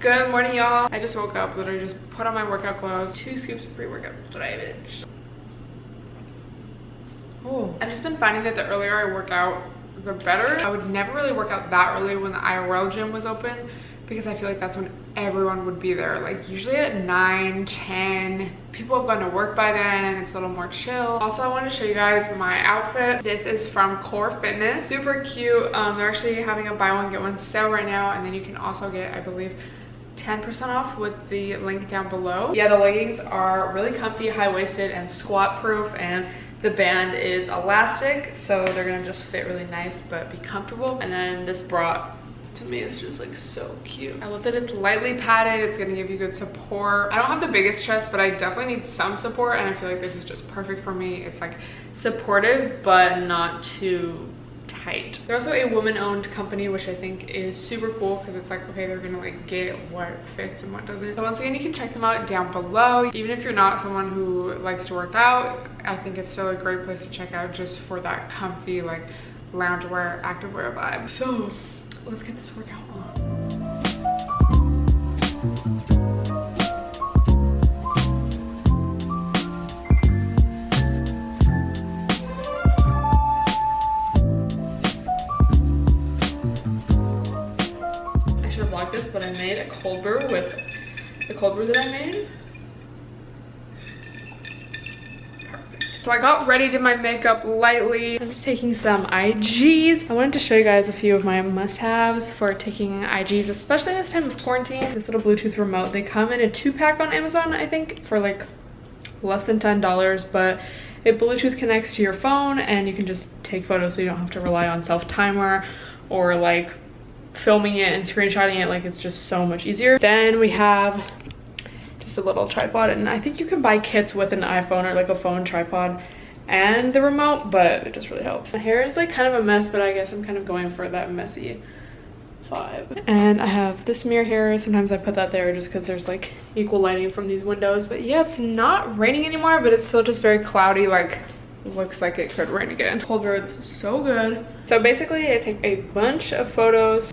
Good morning, y'all. I just woke up, literally just put on my workout clothes. 2 scoops of pre-workout, that's what I bitch. Oh, I've just been finding that the earlier I work out, the better. I would never really work out that early when the IRL gym was open because I feel like that's when everyone would be there. Like usually at 9, 10, people have gone to work by then and it's a little more chill. Also, I want to show you guys my outfit. This is from Core Fitness. Super cute. They're actually having a buy one get one sale right now, and then you can also get, I believe, 10% off with the link down below. Yeah, the leggings are really comfy, high-waisted, and squat proof, and the band is elastic, so they're gonna just fit really nice but be comfortable. And then this bra, to me, is just like so cute. I love that it's lightly padded. It's gonna give you good support. I don't have the biggest chest, but I definitely need some support, and I feel like this is just perfect for me. It's like supportive but not too tight. They're also a woman-owned company, which I think is super cool because it's like, okay, they're gonna like get what fits and what doesn't. So once again, you can check them out down below. Even if you're not someone who likes to work out, I think it's still a great place to check out just for that comfy like loungewear, activewear vibe. So let's get this workout on. This, but I made a cold brew with the cold brew that I made. Perfect. So I got ready, did my makeup lightly. I'm just taking some IGs. I wanted to show you guys a few of my must-haves for taking IGs, especially this time of quarantine. This little Bluetooth remote. They come in a 2-pack on Amazon, I think, for like less than $10, but it Bluetooth connects to your phone and you can just take photos so you don't have to rely on self-timer or like filming it and screenshotting it. Like, it's just so much easier. Then we have just a little tripod, and I think you can buy kits with an iPhone or like a phone tripod and the remote, but it just really helps. My hair is like kind of a mess, but I guess I'm kind of going for that messy vibe. And I have this mirror here. Sometimes I put that there just because there's like equal lighting from these windows. But yeah, it's not raining anymore, but it's still just very cloudy. Like, looks like it could rain again. Cold brew, this is so good. So basically I take a bunch of photos.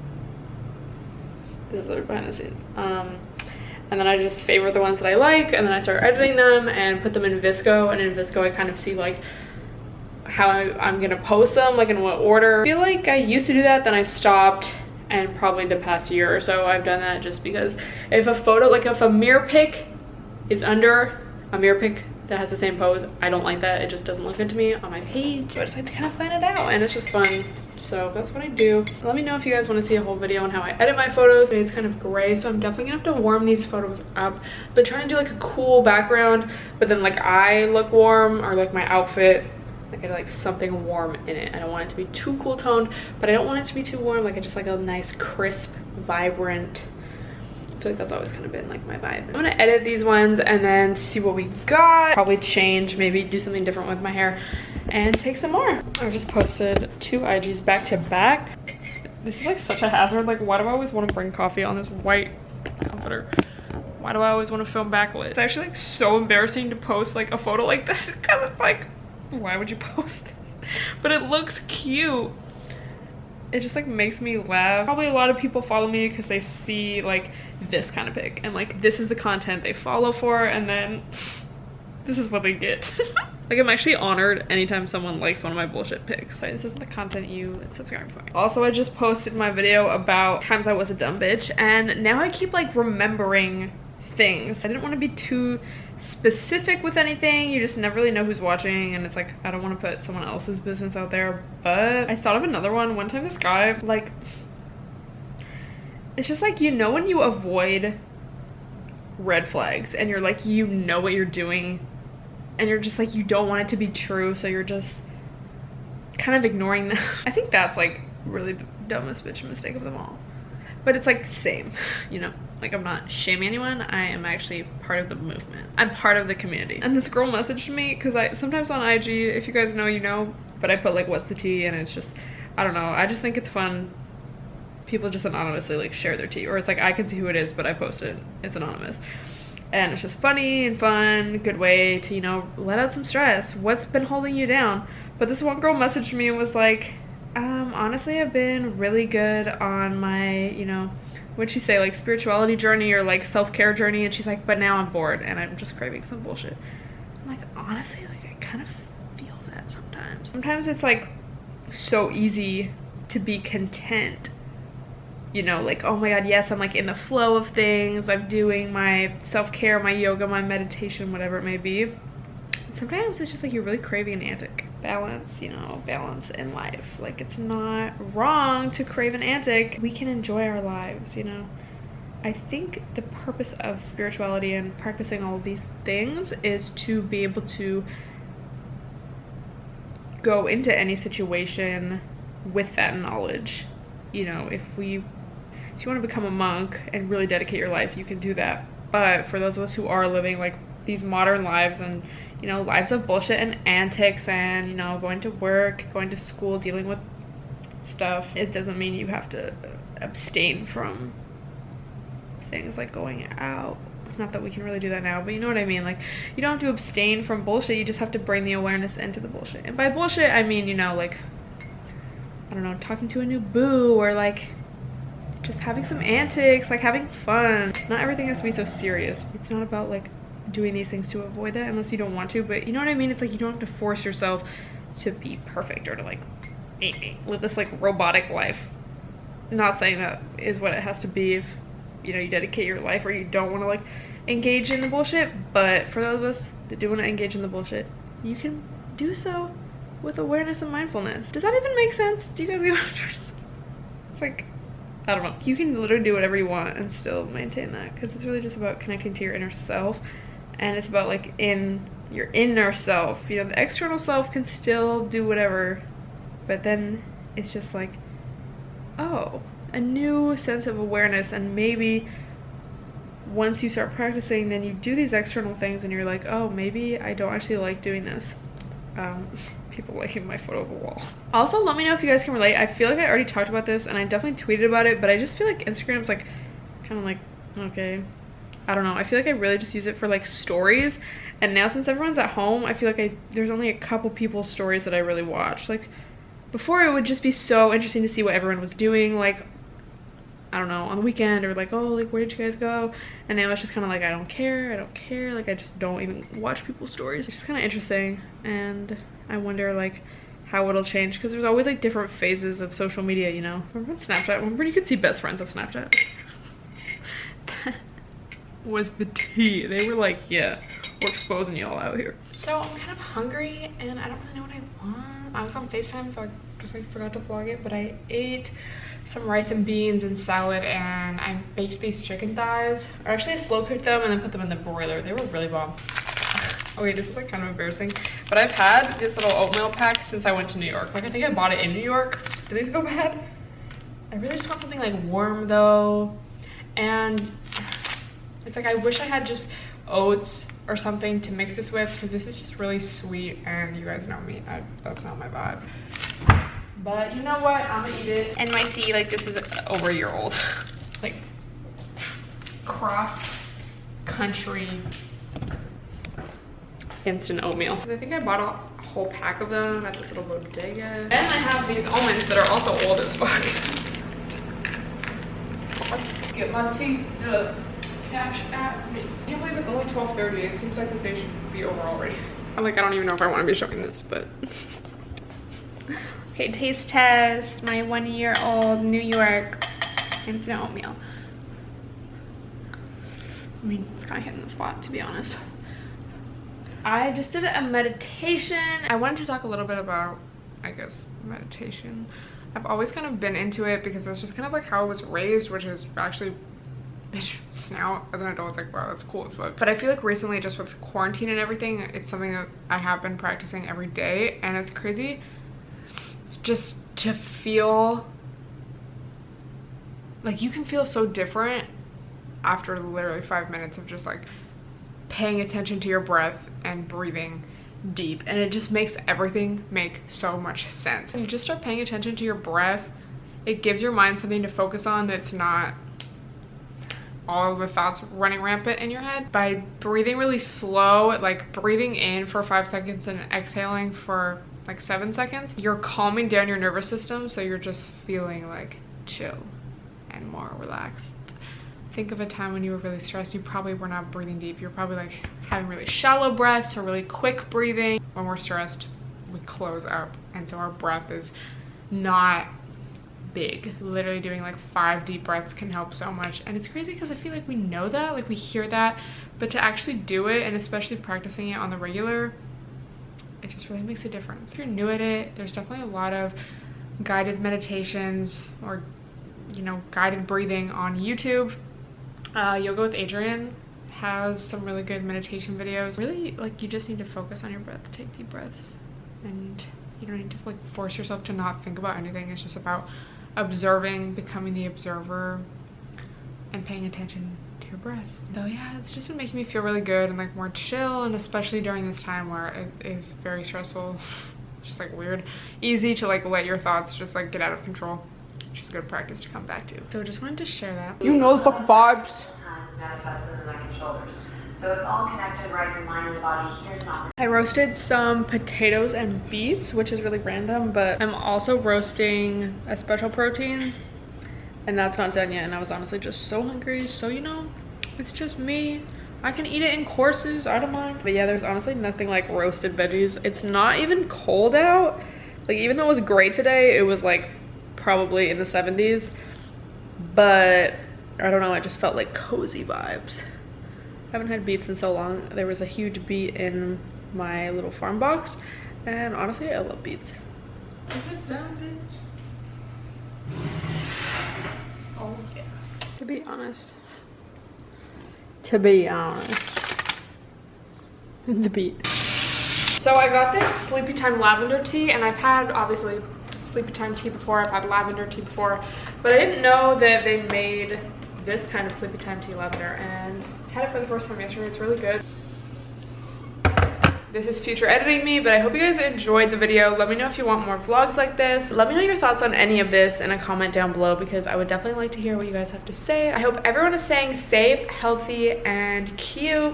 This is literally behind the scenes. And then I just favorite the ones that I like, and then I start editing them and put them in VSCO. And in VSCO I kind of see like how I'm gonna post them, like in what order. I feel like I used to do that, then I stopped, and probably the past year or so I've done that just because if a photo, like if a mirror pic is under a mirror pic that has the same pose, I don't like that. It just doesn't look good to me on my page. So I just like to kind of plan it out, and it's just fun. So that's what I do. Let me know if you guys want to see a whole video on how I edit my photos. It's kind of gray, so I'm definitely gonna have to warm these photos up, but trying to do like a cool background, but then like I look warm, or like my outfit, like I like something warm in it. I don't want it to be too cool toned, but I don't want it to be too warm. Like I just like a nice crisp, vibrant. I feel like that's always kind of been like my vibe. I'm gonna edit these ones and then see what we got. Probably change, maybe do something different with my hair and take some more. I just posted 2 IGs back to back. This is like such a hazard. Like, why do I always want to bring coffee on this white comforter? Why do I always want to film backlit? It's actually like so embarrassing to post like a photo like this because it's like, why would you post this? But it looks cute. It just like makes me laugh. Probably a lot of people follow me because they see like this kind of pic, and like this is the content they follow for, and then this is what they get. Like, I'm actually honored anytime someone likes one of my bullshit pics. This isn't the content you subscribe for. Also, I just posted my video about times I was a dumb bitch, and now I keep like remembering things. I didn't want to be too specific with anything. You just never really know who's watching, and it's like, I don't want to put someone else's business out there. But I thought of another one. One time this guy, like, it's just like, you know when you avoid red flags and you're like, you know what you're doing and you're just like, you don't want it to be true, so you're just kind of ignoring them. I think that's like really the dumbest bitch mistake of them all. But it's like same, you know, like I'm not shaming anyone. I am actually part of the movement. I'm part of the community. And this girl messaged me because I sometimes on IG, if you guys know, you know, but I put like what's the tea, and it's just, I don't know, I just think it's fun. People just anonymously like share their tea, or it's like I can see who it is, but I post it, it's anonymous. And it's just funny and fun, good way to, you know, let out some stress. What's been holding you down? But this one girl messaged me and was like, honestly, I've been really good on my, you know, what'd she say, like spirituality journey or like self-care journey, and she's like, but now I'm bored and I'm just craving some bullshit. I'm like, honestly, like I kind of feel that sometimes. Sometimes it's like so easy to be content, you know, like, oh my god, yes, I'm like in the flow of things, I'm doing my self-care, my yoga, my meditation, whatever it may be. Sometimes it's just like you're really craving an antic. Balance, you know, balance in life. Like, it's not wrong to crave an antic. We can enjoy our lives, you know. I think the purpose of spirituality and practicing all of these things is to be able to go into any situation with that knowledge. You know, if you want to become a monk and really dedicate your life, you can do that. But for those of us who are living like these modern lives and, you know, lives of bullshit and antics and, you know, going to work, going to school, dealing with stuff, it doesn't mean you have to abstain from things like going out. Not that we can really do that now, but you know what I mean. Like, you don't have to abstain from bullshit, you just have to bring the awareness into the bullshit. And by bullshit, I mean, you know, like, I don't know, talking to a new boo, or like just having some antics, like having fun. Not everything has to be so serious. It's not about like doing these things to avoid that unless you don't want to, but you know what I mean. It's like you don't have to force yourself to be perfect or to like live this like robotic life. Not saying that is what it has to be if, you know, you dedicate your life or you don't want to like engage in the bullshit. But for those of us that do want to engage in the bullshit, you can do so with awareness and mindfulness. Does that even make sense? Do you guys get what I'm trying to say? It's like, I don't know. You can literally do whatever you want and still maintain that, because it's really just about connecting to your inner self. And it's about like in your inner self, you know, the external self can still do whatever, but then it's just like, oh, a new sense of awareness. And maybe once you start practicing, then you do these external things and you're like, oh, maybe I don't actually like doing this. People liking my photo of a wall. Also, let me know if you guys can relate. I feel like I already talked about this and I definitely tweeted about it, but I just feel like Instagram's like kind of like, okay, I don't know. I feel like I really just use it for like stories. And now since everyone's at home, I feel like there's only a couple people's stories that I really watch. Like before, it would just be so interesting to see what everyone was doing, like, I don't know, on the weekend, or like, oh, like, where did you guys go? And now it's just kind of like, I don't care, like, I just don't even watch people's stories. It's just kind of interesting, and I wonder like how it'll change, because there's always like different phases of social media, you know. Remember on Snapchat? Remember when you could see best friends of Snapchat? That was the tea. They were like, yeah, we're exposing y'all out here. So I'm kind of hungry and I don't really know what I want. I was on FaceTime, so I just like forgot to vlog it, but I ate some rice and beans and salad, and I baked these chicken thighs. Or actually I slow cooked them and then put them in the broiler. They were really bomb. Okay, this is like kind of embarrassing, but I've had this little oatmeal pack since I went to New York. Like, I think I bought it in New York. Did these go bad? I really just want something like warm though, and it's like I wish I had just oats or something to mix this with, because this is just really sweet, and you guys know me, that's not my vibe. But you know what, I'm gonna eat it. NYC, like, this is over a year old. Like, cross country instant oatmeal. I think I bought a whole pack of them at this little bodega. Then I have these almonds that are also old as fuck. Get my teeth to cash at me. I can't believe it's only 12:30. It seems like this day should be over already. I'm like, I don't even know if I want to be showing this, but. Okay, taste test. My 1-year-old New York instant oatmeal. I mean, it's kind of hitting the spot, to be honest. I just did a meditation. I wanted to talk a little bit about, I guess, meditation. I've always kind of been into it because it's just kind of like how I was raised, which is actually, now as an adult, it's like, wow, that's cool as fuck. But I feel like recently, just with quarantine and everything, it's something that I have been practicing every day, and it's crazy just to feel like you can feel so different after literally 5 minutes of just like paying attention to your breath and breathing deep, and it just makes everything make so much sense. When you just start paying attention to your breath, it gives your mind something to focus on that's not all of the thoughts running rampant in your head. By breathing really slow, like breathing in for 5 seconds and exhaling for like 7 seconds, you're calming down your nervous system, so you're just feeling like chill and more relaxed think of a time when you were really stressed, you probably were not breathing deep. You're probably like having really shallow breaths or really quick breathing. When we're stressed, we close up, and so our breath is not big. Literally doing like 5 deep breaths can help so much. And it's crazy because I feel like we know that, like we hear that, but to actually do it, and especially practicing it on the regular, it just really makes a difference. If you're new at it, there's definitely a lot of guided meditations or, you know, guided breathing on YouTube. Yoga with Adrian has some really good meditation videos. Really, like, you just need to focus on your breath, take deep breaths, and you don't need to like force yourself to not think about anything. It's just about observing, becoming the observer, and paying attention to your breath. So yeah, it's just been making me feel really good and like more chill, and especially during this time where it is very stressful. It's just like weird, easy to like let your thoughts just like get out of control. It's just good practice to come back to. So just wanted to share that. You know the fucking vibes. Manifested in the neck and shoulders. So it's all connected, right? Your mind and the body. Here's an opportunity. I roasted some potatoes and beets, which is really random, but I'm also roasting a special protein, and that's not done yet. And I was honestly just so hungry, so you know, it's just me. I can eat it in courses, I don't mind. But yeah, there's honestly nothing like roasted veggies. It's not even cold out. Like, even though it was great today, it was like probably in the 70s, but I don't know, it just felt like cozy vibes. I haven't had beets in so long. There was a huge beet in my little farm box, and honestly, I love beets. Is it done, bitch? Oh yeah. To be honest, the beet. So I got this Sleepy Time lavender tea, and I've had obviously Sleepy Time tea before. I've had lavender tea before, but I didn't know that they made this kind of Sleepy Time tea lavender, and I had it for the first time yesterday. It's really good. This is future editing me, but I hope you guys enjoyed the video. Let me know if you want more vlogs like this. Let me know your thoughts on any of this in a comment down below, because I would definitely like to hear what you guys have to say. I hope everyone is staying safe, healthy, and cute.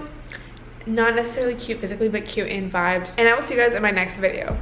Not necessarily cute physically, but cute in vibes. And I will see you guys in my next video.